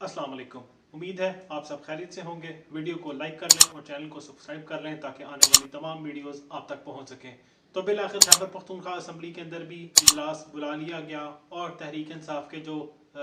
अस्सलाम वालेकुम। उम्मीद है आप सब खैरियत से होंगे। वीडियो को लाइक कर लें और चैनल को सब्सक्राइब कर लें ताकि आने वाली तमाम वीडियोस आप तक पहुंच सकें। तो बिल आखिर खैबर पख्तूनख्वा असम्बली के अंदर भी इजलास बुला लिया गया और तहरीक इंसाफ के जो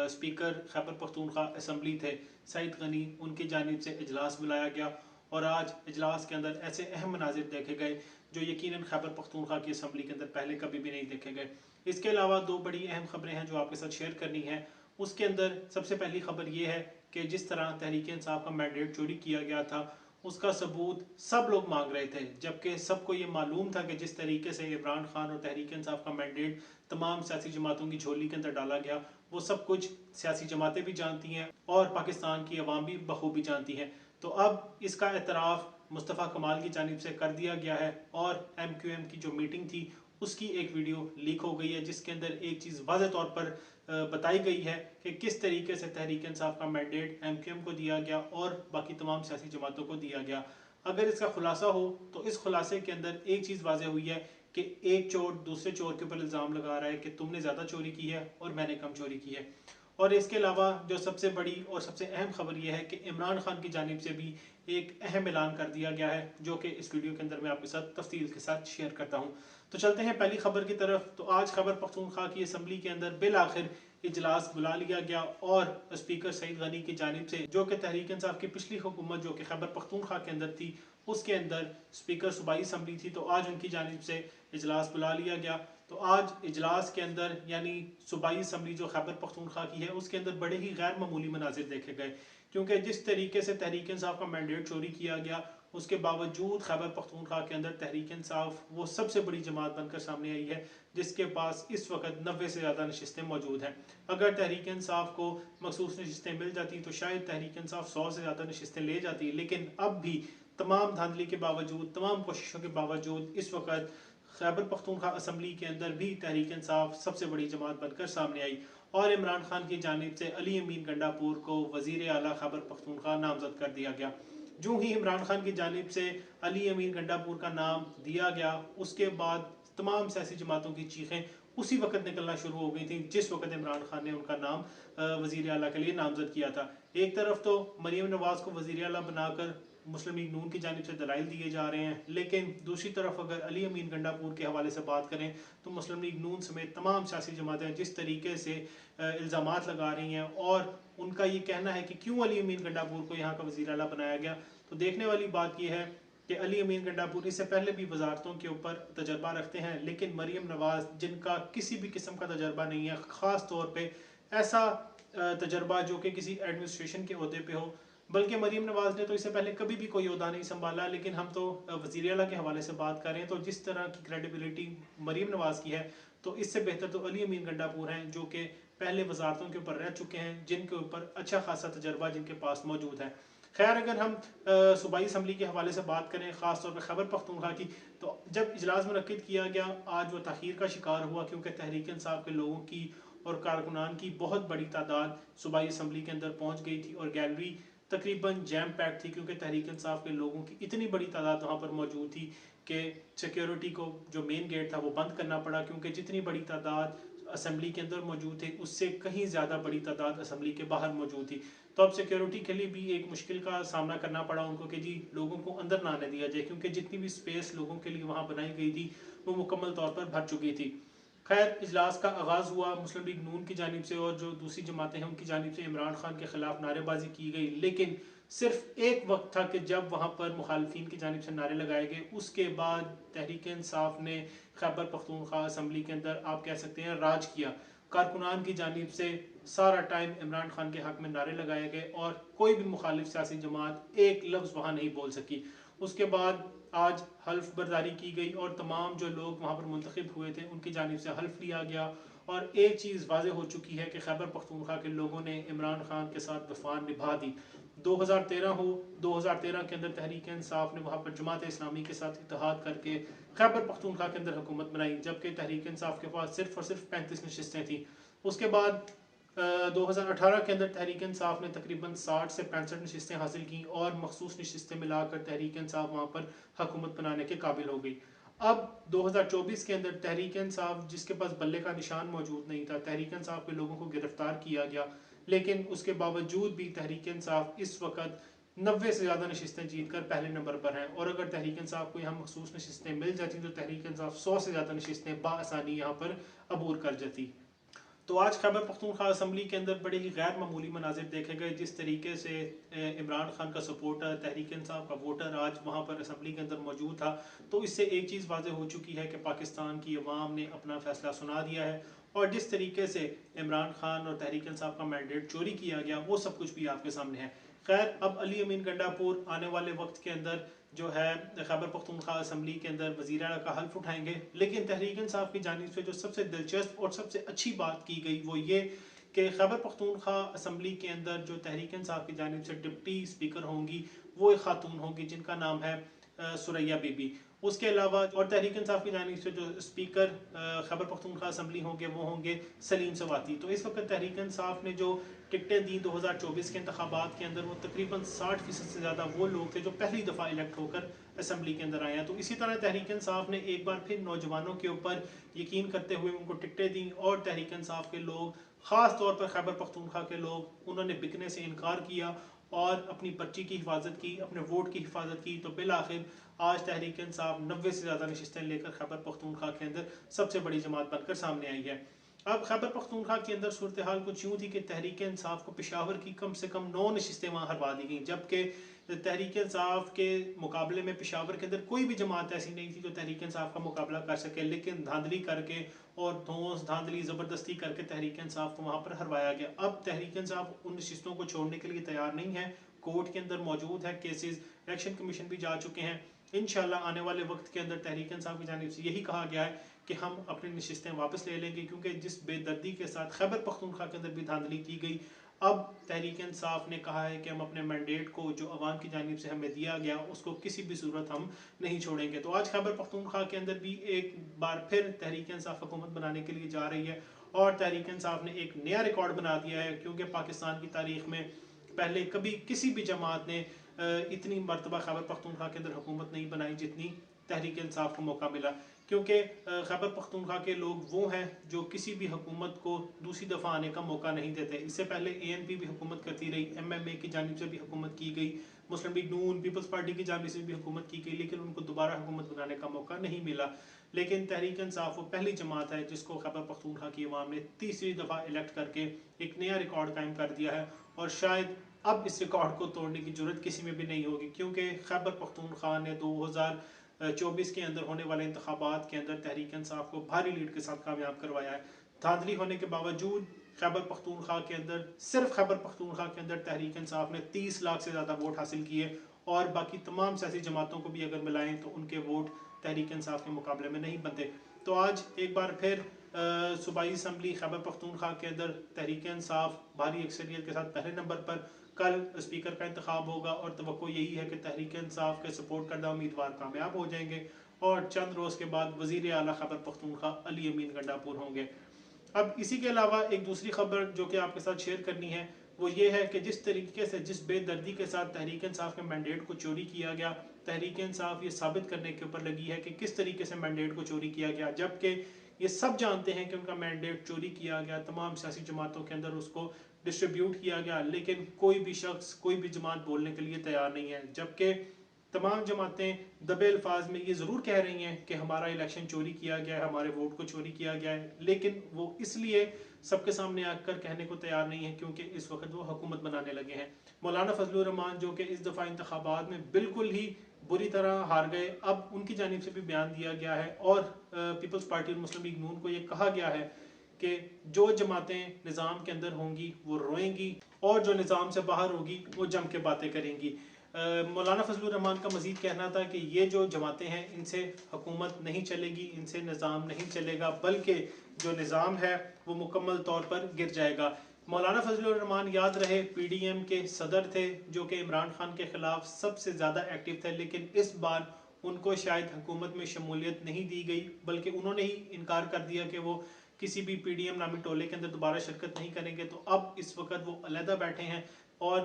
स्पीकर खैबर पख्तूनख्वा असम्बली थे सईद गनी, उनकी जानिब से इजलास बुलाया गया और आज इजलास के अंदर ऐसे अहम मनाजिर देखे गए जो यकीनन खैबर पख्तूनख्वा की असम्बली के अंदर पहले कभी भी नहीं देखे गए। इसके अलावा दो बड़ी अहम खबरें हैं जो आपके साथ शेयर करनी है। उसके अंदर सबसे पहली खबर ये है कि जिस तरह तहरीक इंसाफ का मैंडेट चोरी किया गया था उसका सबूत सब लोग मांग रहे थे, जबकि सबको ये मालूम था कि जिस तरीके से इमरान खान और तहरीक इंसाफ का मैंडेट तमाम सियासी जमातों की झोली के अंदर डाला गया वो सब कुछ सियासी जमातें भी जानती हैं और पाकिस्तान की अवाम भी बखूबी जानती हैं। तो अब इसका एतराफ़ मुस्तफ़ा कमाल की जानिब से कर दिया गया है और MQM की जो मीटिंग थी उसकी एक वीडियो लीक हो गई है जिसके अंदर एक चीज़ वाज़ेह तौर पर बताई गई है कि किस तरीके से तहरीक इंसाफ का मैंडेट MQM को दिया गया और बाकी तमाम सियासी जमातों को दिया गया। अगर इसका खुलासा हो तो इस खुलासे के अंदर एक चीज़ वाज़ेह हुई है कि एक चोर दूसरे चोर के ऊपर इल्ज़ाम लगा रहा है कि तुमने ज़्यादा चोरी की है और मैंने कम चोरी की है। और इसके अलावा जो सबसे बड़ी और सबसे अहम खबर यह है कि इमरान खान की जानिब से भी एक अहम ऐलान कर दिया गया है जो कि इस वीडियो के अंदर मैं आपके साथ तफसील के साथ शेयर करता हूँ। तो चलते हैं पहली खबर की तरफ। तो आज खैबर पख्तूनख्वा की असम्बली के अंदर बिल आखिर इजलास बुला लिया गया और स्पीकर सईद गनी की जानिब से जो कि तहरीक इंसाफ की पिछली हुकूमत जो कि खैबर पख्तूनख्वा के अंदर थी उसके अंदर स्पीकर सूबाई असम्बली थी, तो आज उनकी जानिब से इजलास बुला लिया गया। तो आज इजलास के अंदर यानी सूबाई असम्बली जो खैबर पख्तूनख्वा की है उसके अंदर बड़े ही गैर मामूली मनाजिर देखे गए, क्योंकि जिस तरीके से तहरीक इंसाफ का मैंडेट चोरी किया गया उसके बावजूद खैबर पख्तूनख्वा के अंदर तहरीक इंसाफ वो सबसे बड़ी जमात बनकर सामने आई है जिसके पास इस वक्त 90 से ज़्यादा नशिस्तें मौजूद हैं। अगर तहरीक इंसाफ को मखसूस नशिस्तें मिल जाती तो शायद तहरीक इंसाफ 100 से ज़्यादा नशिस्तें ले जाती, लेकिन अब भी तमाम धांधली के बावजूद तमाम कोशिशों के बावजूद इस वक्त खैबर पख्तूनख्वा असम्बली के अंदर भी तहरीक इंसाफ सबसे बड़ी जमात बनकर सामने आई और इमरान खान की जानिब से अली अमीन गंडापुर को वज़ीर आला खैबर पख्तूनख्वा नामजद कर दिया गया। जो ही इमरान खान की जानिब से अली अमीन गंडापुर का नाम दिया गया उसके बाद तमाम सियासी जमातों की चीखें उसी वक्त निकलना शुरू हो गई थी जिस वक्त इमरान खान ने उनका नाम वज़ीर आला के लिए नामजद किया था। एक तरफ तो मरीम नवाज को वज़ीर आला बनाकर मुस्लिम लीग नून की जानिब से दलाइल दिए जा रहे हैं, लेकिन दूसरी तरफ अगर अली अमीन गंडापुर के हवाले से बात करें तो मुस्लिम लीग नून समेत तमाम सियासी जमातें जिस तरीके से इल्ज़ामात लगा रही हैं और उनका ये कहना है कि क्यों अली अमीन गंडापुर को यहाँ का वज़ीर आला बनाया गया। तो देखने वाली बात यह है कि अली अमीन गंडापुर इससे पहले भी वजारतों के ऊपर तजर्बा रखते हैं, लेकिन मरीम नवाज जिनका किसी भी किस्म का तजर्बा नहीं है, ख़ास तौर पे ऐसा तजर्बा जो कि किसी एडमिनिस्ट्रेशन के अहदे पे हो, बल्कि मरीम नवाज ने तो इससे पहले कभी भी कोई अहदा नहीं संभाला, लेकिन हम तो वज़ीर आला के हवाले से बात कर रहे हैं। तो जिस तरह की क्रेडिबिलिटी मरीम नवाज की है तो इससे बेहतर तो अली अमीन गंडापुर हैं जो कि पहले वजारतों के ऊपर रह चुके हैं, जिनके ऊपर अच्छा खासा तजर्बा जिनके पास मौजूद है। खैर, अगर हम सूबाई असम्बली के हवाले से बात करें ख़ास तौर पर खैबर पख्तूनख्वा की, तो जब इजलास मुनक्किद किया गया आज वो तख़ीर का शिकार हुआ क्योंकि तहरीक इंसाफ के लोगों की और कारकुनान की बहुत बड़ी तादाद सूबाई असम्बली के अंदर पहुँच गई थी और गैलरी तकरीबन जैम पैक थी क्योंकि तहरीक इंसाफ के लोगों की इतनी बड़ी तादाद वहाँ पर मौजूद थी कि सिक्योरिटी को जो मेन गेट था वो बंद करना पड़ा, क्योंकि जितनी बड़ी तादाद असम्बली के अंदर मौजूद थे उससे कहीं ज़्यादा बड़ी तादाद असम्बली के बाहर मौजूद थी। तो अब सिक्योरिटी के लिए भी एक मुश्किल का सामना करना पड़ा उनको कि जी लोगों को अंदर ना आने दिया जाए, क्योंकि जितनी भी स्पेस लोगों के लिए वहाँ बनाई गई थी वो मुकम्मल तौर पर भर चुकी थी। खैर, इजलास का आगाज़ हुआ मुस्लिम लीग नून की जानिब से और जो दूसरी जमातें हैं उनकी जानिब से इमरान खान के खिलाफ नारेबाजी की गई, लेकिन सिर्फ एक वक्त था कि जब वहाँ पर मुखालफिन की जानिब से नारे लगाए गए। उसके बाद तहरीक इंसाफ ने खैबर पख्तूनख्वा असम्बली के अंदर आप कह सकते हैं राज किया। कारकुनान की जानिब से सारा टाइम इमरान खान के हक में नारे लगाए गए और कोई भी मुखालिफ सियासी जमात एक लफ्ज़ वहाँ नहीं बोल सकी। उसके बाद आज हल्फ बर्दारी की गई और तमाम जो लोग वहाँ पर मुंतखब हुए थे उनकी जानिब से हल्फ लिया गया और एक चीज़ वाज़ेह हो चुकी है कि खैबर पख्तूनख्वा के लोगों ने इमरान खान के साथ वफा निभा दी। 2013 हो, 2013 के अंदर तहरीक इंसाफ ने वहाँ पर जमात इस्लामी के साथ इत्तेहाद करके खैबर पख्तूनख्वा के अंदर हुकूमत बनाई, जबकि तहरीक इंसाफ के पास सिर्फ और सिर्फ 35 नशिस्तें थी। उसके बाद 2018 के अंदर तहरीक इंसाफ ने तकरीबन 60 से 65 नशिस्तें हासिल की और मखसूस नशिस्तें मिलाकर तहरीक इंसाफ वहाँ पर हुकूमत बनाने के काबिल हो गई। अब 2024 के अंदर तहरीक इंसाफ जिसके पास बल्ले का निशान मौजूद नहीं था, तहरीक इंसाफ के लोगों को गिरफ्तार किया गया, لیکن اس کے باوجود بھی تحریک انصاف اس وقت 90 سے زیادہ نشستیں جیت کر پہلے نمبر پر ہیں، اور اگر تحریک انصاف کو یہاں مخصوص نشستیں مل جاتی تو تحریک انصاف 100 سے زیادہ نشستیں بآسانی یہاں پر عبور کر جاتی۔ تو آج خیبر پختونخوا اسمبلی کے اندر بڑے ہی غیر معمولی مناظر دیکھے گئے، جس طریقے سے عمران خان کا سپورٹر، تحریک انصاف کا ووٹر آج وہاں پر اسمبلی کے اندر موجود تھا، تو اس سے ایک چیز واضح ہو چکی ہے کہ پاکستان کی عوام نے اپنا فیصلہ سنا دیا ہے، اور جس طریقے سے عمران خان اور تحریک انصاف کا مینڈیٹ چوری کیا گیا وہ سب کچھ بھی آپ کے سامنے ہے۔ خیر، اب علی امین گنڈا پور آنے والے وقت کے اندر جو ہے خیبر پختونخوا اسمبلی کے اندر وزیر اعلیٰ کا حلف اٹھائیں گے، لیکن تحریک انصاف کی جانب سے جو سب سے دلچسپ اور سب سے اچھی بات کی گئی وہ یہ کہ خیبر پختونخوا اسمبلی کے اندر جو تحریک انصاف کی جانب سے ڈپٹی اسپیکر ہوں گی وہ ایک خاتون ہوں گی جن کا نام ہے سریا بی بی۔ اس کے علاوہ اور تحریک انصاف کی جانب سے جو اسپیکر خیبر پختونخوا اسمبلی ہوں گے وہ ہوں گے سلیم سواتی۔ تو اس وقت تحریک انصاف نے جو ٹکٹیں دی 2024 کے انتخابات کے اندر وہ تقریباً 60% سے زیادہ وہ لوگ تھے جو پہلی دفعہ الیکٹ ہو کر اسمبلی کے اندر آئے ہیں۔ تو اسی طرح تحریک انصاف نے ایک بار پھر نوجوانوں کے اوپر یقین کرتے ہوئے ان کو ٹکٹیں دیں، اور تحریک انصاف کے لوگ، خاص طور پر خیبر پختونخوا کے لوگ، انہوں نے بکنے سے انکار کیا اور اپنی پرچی کی حفاظت کی، اپنے ووٹ کی حفاظت کی۔ تو بالآخر آج تحریک انصاف 90 سے زیادہ نشستیں لے کر خیبر پختونخوا کے اندر سب سے بڑی جماعت بن کر سامنے آئی ہے۔ اب خیبر پختونخوا کے اندر صورتحال کچھ یوں تھی کہ تحریک انصاف کو پشاور کی کم سے کم 9 نشستیں وہاں ہروا دی گئیں، جبکہ تحریک انصاف کے مقابلے میں پشاور کے اندر کوئی بھی جماعت ایسی نہیں تھی جو تحریک انصاف کا مقابلہ کر سکے، لیکن دھاندلی کر کے اور دھونس دھاندلی زبردستی کر کے تحریک انصاف کو وہاں پر ہروایا گیا۔ اب تحریک انصاف ان نشستوں کو چھوڑنے کے لیے تیار نہیں ہے، کورٹ کے اندر موجود ہے کیسز، الیکشن کمیشن بھی جا چکے ہیں۔ انشاءاللہ آنے والے وقت کے اندر تحریک انصاف کی جانب سے یہی کہا گیا ہے کہ ہم اپنی نشستیں واپس لے لیں گے، کیونکہ جس بے دردی کے ساتھ خیبر پختونخوا کے اندر بھی دھاندلی کی گئی، اب تحریک انصاف نے کہا ہے کہ ہم اپنے مینڈیٹ کو جو عوام کی جانب سے ہمیں دیا گیا اس کو کسی بھی صورت ہم نہیں چھوڑیں گے۔ تو آج خیبر پختونخوا کے اندر بھی ایک بار پھر تحریک انصاف حکومت بنانے کے لیے جا رہی ہے، اور تحریک انصاف نے ایک نیا ریکارڈ بنا دیا ہے، کیونکہ پاکستان کی تاریخ میں پہلے کبھی کسی بھی جماعت نے اتنی مرتبہ خیبر پختونخوا کے اندر حکومت نہیں بنائی جتنی تحریک انصاف کو موقع ملا، کیونکہ خیبر پختونخوا کے لوگ وہ ہیں جو کسی بھی حکومت کو دوسری دفعہ آنے کا موقع نہیں دیتے۔ اس سے پہلے ANP بھی حکومت کرتی رہی، MMA کی جانب سے بھی حکومت کی گئی، مسلم لیگ نون، پیپلز پارٹی کی جانب سے بھی حکومت کی گئی، لیکن ان کو دوبارہ حکومت بنانے کا موقع نہیں ملا۔ لیکن تحریک انصاف وہ پہلی جماعت ہے جس کو خیبر پختونخوا کی عوام نے تیسری دفعہ الیکٹ کر کے ایک نیا ریکارڈ قائم کر دیا ہے، اور شاید اب اس ریکارڈ کو توڑنے کی جرت کسی میں بھی نہیں ہوگی، کیونکہ خیبر پختونخوا نے 2024 کے اندر ہونے والے انتخابات کے اندر تحریک انصاف کو بھاری لیڈ کے ساتھ کامیاب کروایا ہے۔ دھاندلی ہونے کے باوجود خیبر پختونخوا کے اندر، صرف خیبر پختونخوا کے اندر تحریک انصاف نے 30 لاکھ سے زیادہ ووٹ حاصل کیے، اور باقی تمام سیاسی جماعتوں کو بھی اگر ملائیں تو ان کے ووٹ تحریک انصاف کے مقابلے میں نہیں بنتے۔ تو آج ایک بار پھر صوبائی اسمبلی خیبر پختونخوا کے اندر تحریک انصاف بھاری اکثریت کے ساتھ پہلے نمبر پر، کل اسپیکر کا انتخاب ہوگا، اور توقع یہی ہے کہ تحریک انصاف کے سپورٹ کردہ امیدوار کامیاب ہو جائیں گے، اور چند روز کے بعد وزیر اعلیٰ خیبر پختونخوا علی امین گنڈا پور ہوں گے۔ اب اسی کے علاوہ ایک دوسری خبر جو کہ آپ کے ساتھ شیئر کرنی ہے وہ یہ ہے کہ جس طریقے سے، جس بے دردی کے ساتھ تحریک انصاف کے مینڈیٹ کو چوری کیا گیا، تحریک انصاف یہ ثابت کرنے کے اوپر لگی ہے کہ کس طریقے سے مینڈیٹ کو چوری کیا گیا، جبکہ یہ سب جانتے ہیں کہ ان کا مینڈیٹ چوری کیا گیا، تمام سیاسی جماعتوں کے اندر اس کو ڈسٹریبیوٹ کیا گیا، لیکن کوئی بھی شخص، کوئی بھی جماعت بولنے کے لیے تیار نہیں ہے، جبکہ تمام جماعتیں دبے الفاظ میں یہ ضرور کہہ رہی ہیں کہ ہمارا الیکشن چوری کیا گیا ہے، ہمارے ووٹ کو چوری کیا گیا ہے، لیکن وہ اس لیے سب کے سامنے آ کر کہنے کو تیار نہیں ہے کیونکہ اس وقت وہ حکومت بنانے لگے ہیں۔ مولانا فضل الرحمان جو کہ اس دفعہ انتخابات میں بالکل ہی بری طرح ہار گئے، اب ان کی جانب سے بھی بیان دیا گیا ہے، اور پیپلز پارٹی اور مسلم لیگ نون کو یہ کہا گیا ہے کہ جو جماعتیں نظام کے اندر ہوں گی وہ روئیں گی، اور جو نظام سے باہر ہوگی وہ جم کے باتیں کریں گی۔ مولانا فضل الرحمان کا مزید کہنا تھا کہ یہ جو جماعتیں ہیں ان سے حکومت نہیں چلے گی، ان سے نظام نہیں چلے گا، بلکہ جو نظام ہے وہ مکمل طور پر گر جائے گا۔ مولانا فضل الرحمان یاد رہے PDM کے صدر تھے جو کہ عمران خان کے خلاف سب سے زیادہ ایکٹیو تھے، لیکن اس بار ان کو شاید حکومت میں شمولیت نہیں دی گئی، بلکہ انہوں نے ہی انکار کر دیا کہ وہ किसी भी PDM नामी टोले के अंदर दोबारा शिरकत नहीं करेंगे। तो अब इस वक्त वो अलहदा बैठे हैं और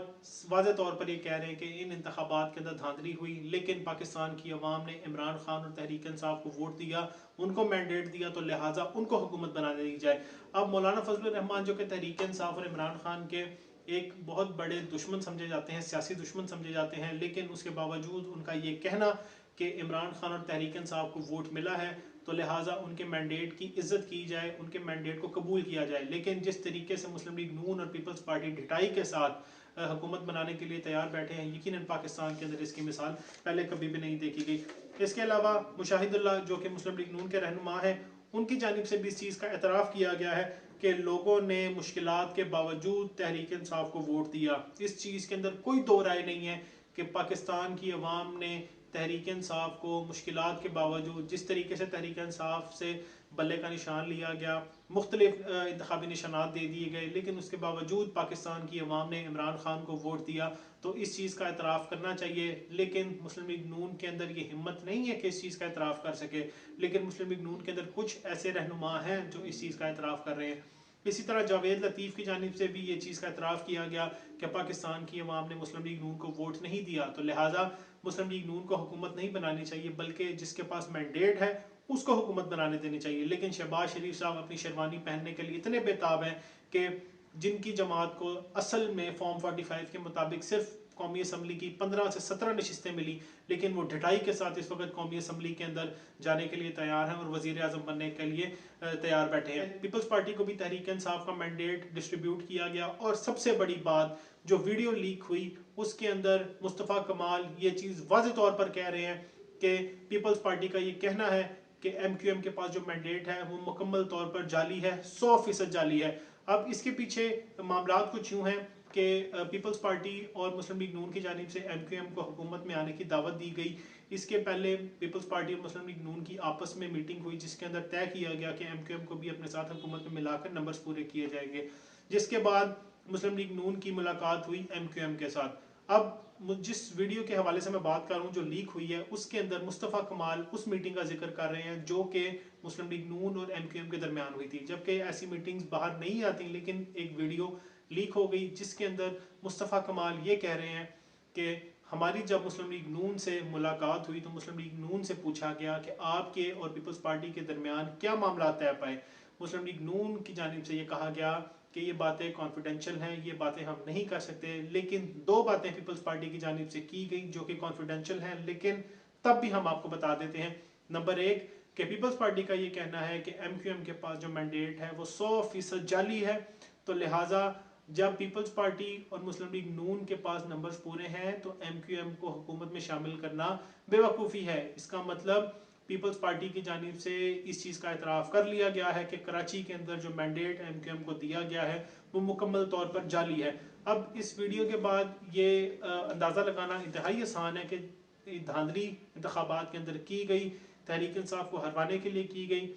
वाज़ेह तौर पर ये कह रहे हैं कि इन इंतखाबात के अंदर धांधली हुई, लेकिन पाकिस्तान की अवाम ने इमरान खान और तहरीक इंसाफ को वोट दिया, उनको मैंडेट दिया, तो लिहाजा उनको हुकूमत बनाने दी जाए। अब मौलाना फजलुर रहमान जो कि तहरीक इंसाफ और इमरान खान के एक बहुत बड़े दुश्मन समझे जाते हैं, सियासी दुश्मन समझे जाते हैं, लेकिन उसके बावजूद उनका ये कहना कि इमरान खान और तहरीक इंसाफ को वोट मिला है तो लिहाजा उनके मैंडेट की इज्जत की जाए, उनके मैंडेट को कबूल किया जाए। लेकिन जिस तरीके से मुस्लिम लीग नून और पीपल्स पार्टी ढिठाई के साथ हुकूमत बनाने के लिए तैयार बैठे हैं, यकीनन पाकिस्तान के अंदर इसकी मिसाल पहले कभी भी नहीं देखी गई। इसके अलावा मुशाहिदुल्लाह जो कि मुस्लिम लीग नून के रहनुमा हैं, उनकी जानिब से भी इस चीज़ का एतराफ़ किया गया है कि लोगों ने मुश्किलात के बावजूद तहरीक इंसाफ को वोट दिया। इस चीज़ के अंदर कोई दो राय नहीं है कि पाकिस्तान की अवाम ने तहरीक इंसाफ को मुश्किलात के बावजूद, जिस तरीके से तहरीक इंसाफ से बल्ले का निशान लिया गया, मुख्तलिफ इंतखाबी निशानात दे दिए गए, लेकिन उसके बावजूद पाकिस्तान की अवाम ने इमरान खान को वोट दिया, तो इस चीज़ का एतराफ़ करना चाहिए। लेकिन मुस्लिम लीग नून के अंदर ये हिम्मत नहीं है कि इस चीज़ का एतराफ़ कर सके, लेकिन मुस्लिम लीग नून के अंदर कुछ ऐसे रहनुमा हैं जो इस चीज़ का एतराफ़ कर रहे हैं। इसी तरह जावेद लतीफ़ की जानिब से भी ये चीज़ का एतराफ़ किया गया कि पाकिस्तान की अवाम ने मुस्लिम लीग नून को वोट नहीं दिया, तो लिहाजा मुस्लिम लीग नून को हुकूमत नहीं बनानी चाहिए, बल्कि जिसके पास मैंडेट है उसको हुकूमत बनाने देनी चाहिए। लेकिन शहबाज शरीफ साहब अपनी शेरवानी पहनने के लिए इतने बेताब हैं कि जिनकी जमात को असल में फॉर्म 45 के मुताबिक सिर्फ कौमी असम्बली की 15 से 17 नशिस्तें मिली, लेकिन वो ढिठाई के साथ इस वक्त कौमी असम्बली के अंदर जाने के लिए तैयार हैं और वज़ीर आज़म बनने के लिए तैयार बैठे हैं। पीपल्स पार्टी को भी तहरीक इंसाफ का मैंडेट डिस्ट्रीब्यूट किया गया और सबसे बड़ी बात, जो वीडियो लीक हुई उसके अंदर मुस्तफ़ा कमाल ये चीज़ वाज़ेह तौर पर कह रहे हैं कि पीपल्स पार्टी का ये कहना है कि MQM के पास जो मैंडेट है वो मुकम्मल तौर पर जाली है, 100% जाली है। अब इसके पीछे मामला कुछ यूँ हैं कि पीपल्स पार्टी और मुस्लिम लीग नून की जानिब से MQM को हुकूमत में आने की दावत दी गई। इसके पहले पीपल्स पार्टी और मुस्लिम लीग नून की आपस में मीटिंग हुई जिसके अंदर तय किया गया कि MQM को भी अपने साथ हुकूमत में मिलाकर नंबर्स पूरे किए जाएंगे, जिसके बाद मुस्लिम लीग नून की मुलाकात हुई MQM के साथ। अब जिस वीडियो के हवाले से मैं बात कर रहा हूँ जो लीक हुई है, उसके अंदर मुस्तफ़ा कमाल उस मीटिंग का जिक्र कर रहे हैं जो कि मुस्लिम लीग नून और MQM के दरमियान हुई थी, जबकि ऐसी मीटिंग्स बाहर नहीं आती, लेकिन एक वीडियो लीक हो गई जिसके अंदर मुस्तफ़ा कमाल ये कह रहे हैं कि हमारी जब मुस्लिम लीग नून से मुलाकात हुई तो मुस्लिम लीग नून से पूछा गया कि आपके और पीपल्स पार्टी के दरमियान क्या मामला तय पाए। मुस्लिम लीग नून की जानिब से ये कहा गया कि ये बातें कॉन्फिडेंशियल हैं, ये बातें हम नहीं कर सकते, लेकिन दो बातें पीपल्स पार्टी की जानिब से की गई जो कि कॉन्फिडेंशियल हैं, लेकिन तब भी हम आपको बता देते हैं। नंबर एक कि पीपल्स पार्टी का ये कहना है कि MQM के पास जो मैंडेट है वो 100% जाली है, तो लिहाजा जब पीपल्स पार्टी और मुस्लिम लीग नून के पास नंबर्स पूरे हैं तो MQM को हुकूमत में शामिल करना बेवकूफ़ी है। इसका मतलब पीपल्स पार्टी की जानिब से इस चीज़ का एतराफ़ कर लिया गया है कि कराची के अंदर जो मैंडेट MQM को दिया गया है वो मुकम्मल तौर पर जाली है। अब इस वीडियो के बाद ये अंदाज़ा लगाना इंतहाई आसान है कि धांधली इंतखाबात के अंदर की गई, तहरीक इंसाफ को हरवाने के लिए की गई,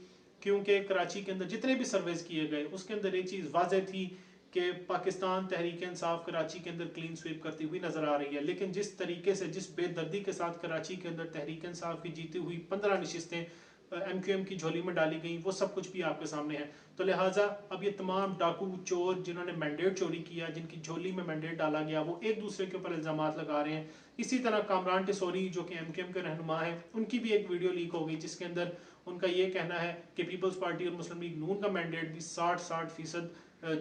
क्योंकि कराची के अंदर जितने भी सर्वेज किए गए उसके अंदर एक चीज़ वाज़ेह थी कि पाकिस्तान तहरीक इंसाफ कराची के अंदर क्लीन स्वीप करती हुई नजर आ रही है, लेकिन जिस तरीके से जिस बेदर्दी के साथ कराची के अंदर तहरीक इंसाफ की जीती हुई 15 नशिस्तें MQM की झोली में डाली गई वो सब कुछ भी आपके सामने है। तो लिहाजा अब ये तमाम डाकू चोर जिन्होंने मैंडेट चोरी किया, जिनकी झोली में मैंडेट डाला गया, वो एक दूसरे के ऊपर इल्जामात लगा रहे हैं। इसी तरह कामरान टिसोरी जो कि MQM के रहनुमा हैं, उनकी भी एक वीडियो लीक हो गई जिसके अंदर उनका ये कहना है कि पीपल्स पार्टी और मुस्लिम लीग नून का मैंडेट भी 60%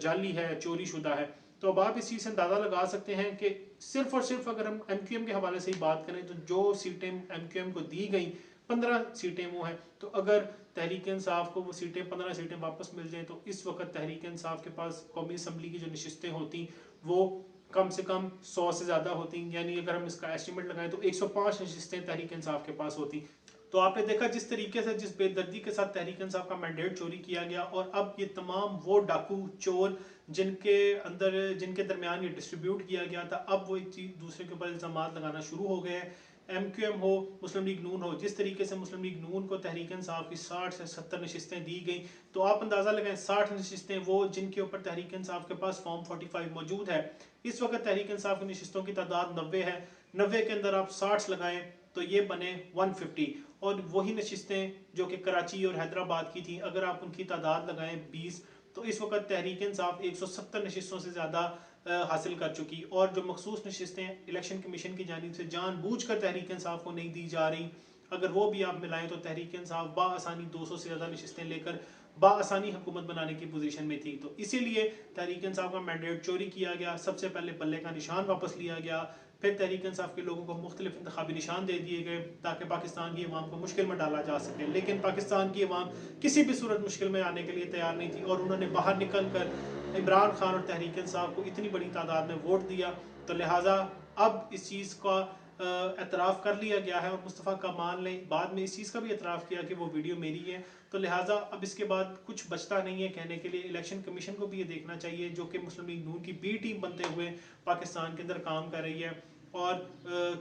जाली है, चोरी शुदा है। तो अब आप इस चीज़ से अंदाज़ा लगा सकते हैं कि सिर्फ और सिर्फ अगर हम MQM के हवाले से ही बात करें तो जो सीटें MQM को दी गई 15 सीटें वो हैं, तो अगर तहरीक इंसाफ को वो सीटें 15 सीटें वापस मिल जाएं तो इस वक्त तहरीक इंसाफ के पास कौमी असम्बली की जो नशिस्तें होती वो कम से कम 100 से ज़्यादा होती, यानी अगर हम इसका एस्टिमेट लगाएं तो 105 नशिस्तें तहरीक इंसाफ के पास होती। तो आपने देखा जिस तरीके से जिस बेदर्दी के साथ तहरीक इंसाफ का मैंडेट चोरी किया गया, और अब ये तमाम वो डाकू चोर जिनके दरमियान ये डिस्ट्रीब्यूट किया गया था, अब वो एक चीज़ दूसरे के ऊपर इल्ज़ाम लगाना शुरू हो गए हैं। MQM हो, मुस्लिम लीग नून हो, जिस तरीके से मुस्लिम लीग नून को तहरीक इंसाफ की 60 से 70 नशिस्तें दी गई, तो आप अंदाज़ा लगाएं 60 नशिस्तें वो जिनके ऊपर तहरीक इंसाफ के पास फॉर्म 45 मौजूद है। इस वक्त तहरीक इंसाफ की नशिस्तों की तादाद 90 है, 90 के अंदर आप 60 लगाएं تو یہ بنے 150 اور وہی نشستیں جو کہ کراچی اور حیدرآباد کی تھیں اگر آپ ان کی تعداد لگائیں 20 تو اس وقت تحریک انصاف 170 نشستوں سے زیادہ حاصل کر چکی اور جو مخصوص نشستیں الیکشن کمیشن کی جانب سے جان بوجھ کر تحریک انصاف کو نہیں دی جا رہی اگر وہ بھی آپ ملائیں تو تحریک انصاف بآسانی 200 سے زیادہ نشستیں لے کر بآسانی حکومت بنانے کی پوزیشن میں تھی تو اسی لیے تحریک انصاف کا مینڈیٹ چوری کیا گیا سب سے پہلے بلے کا نشان واپس لیا گیا پھر تحریک انصاف کے لوگوں کو مختلف انتخابی نشان دے دیے گئے تاکہ پاکستان کی عوام کو مشکل میں ڈالا جا سکے لیکن پاکستان کی عوام کسی بھی صورت مشکل میں آنے کے لیے تیار نہیں تھی اور انہوں نے باہر نکل کر عمران خان اور تحریک انصاف کو اتنی بڑی تعداد میں ووٹ دیا تو لہٰذا اب اس چیز کا اعتراف کر لیا گیا ہے اور مصطفیٰ کمال نے بعد میں اس چیز کا بھی اعتراف کیا کہ وہ ویڈیو میری ہے تو لہٰذا اب اس کے بعد کچھ بچتا نہیں ہے کہنے کے لیے الیکشن کمیشن کو بھی یہ دیکھنا چاہیے جو کہ مسلم لیگ نون کی بی ٹیم بنتے ہوئے پاکستان کے اندر کام کر رہی ہے اور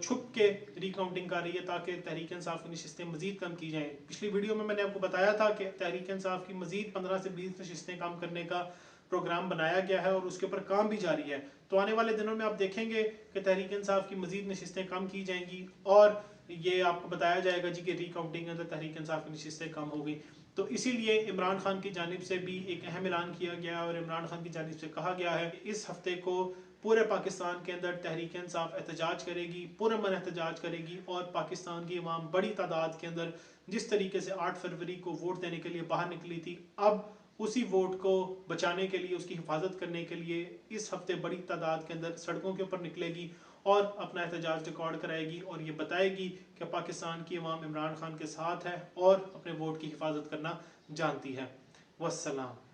چھپ کے ریکاؤنٹنگ کر رہی ہے تاکہ تحریک انصاف کی نشستیں مزید کم کی جائیں پچھلی ویڈیو میں نے آپ کو بتایا تھا کہ تحریک انصاف کی مزید 15 سے 20 نشستیں کم کرنے کا پروگرام بنایا گیا ہے اور اس کے اوپر کام بھی جاری ہے تو آنے والے دنوں میں آپ دیکھیں گے کہ تحریک انصاف کی مزید نشستیں کم کی جائیں گی اور یہ آپ کو بتایا جائے گا جی کہ ریکاؤنٹنگ کے اندر تحریک انصاف کی نشستیں کم ہو گئی تو اسی لیے عمران خان کی جانب سے بھی ایک اہم اعلان کیا گیا اور عمران خان کی جانب سے کہا گیا ہے کہ اس ہفتے کو پورے پاکستان کے اندر تحریک انصاف احتجاج کرے گی پرامن احتجاج کرے گی اور پاکستان کی عوام بڑی تعداد کے اندر جس طریقے سے 8 فروری کو ووٹ دینے کے لیے باہر نکلی تھی اب اسی ووٹ کو بچانے کے لیے اس کی حفاظت کرنے کے لیے اس ہفتے بڑی تعداد کے اندر سڑکوں کے اوپر نکلے گی اور اپنا احتجاج ریکارڈ کرائے گی اور یہ بتائے گی کہ پاکستان کی عوام عمران خان کے ساتھ ہے اور اپنے ووٹ کی حفاظت کرنا جانتی ہے والسلام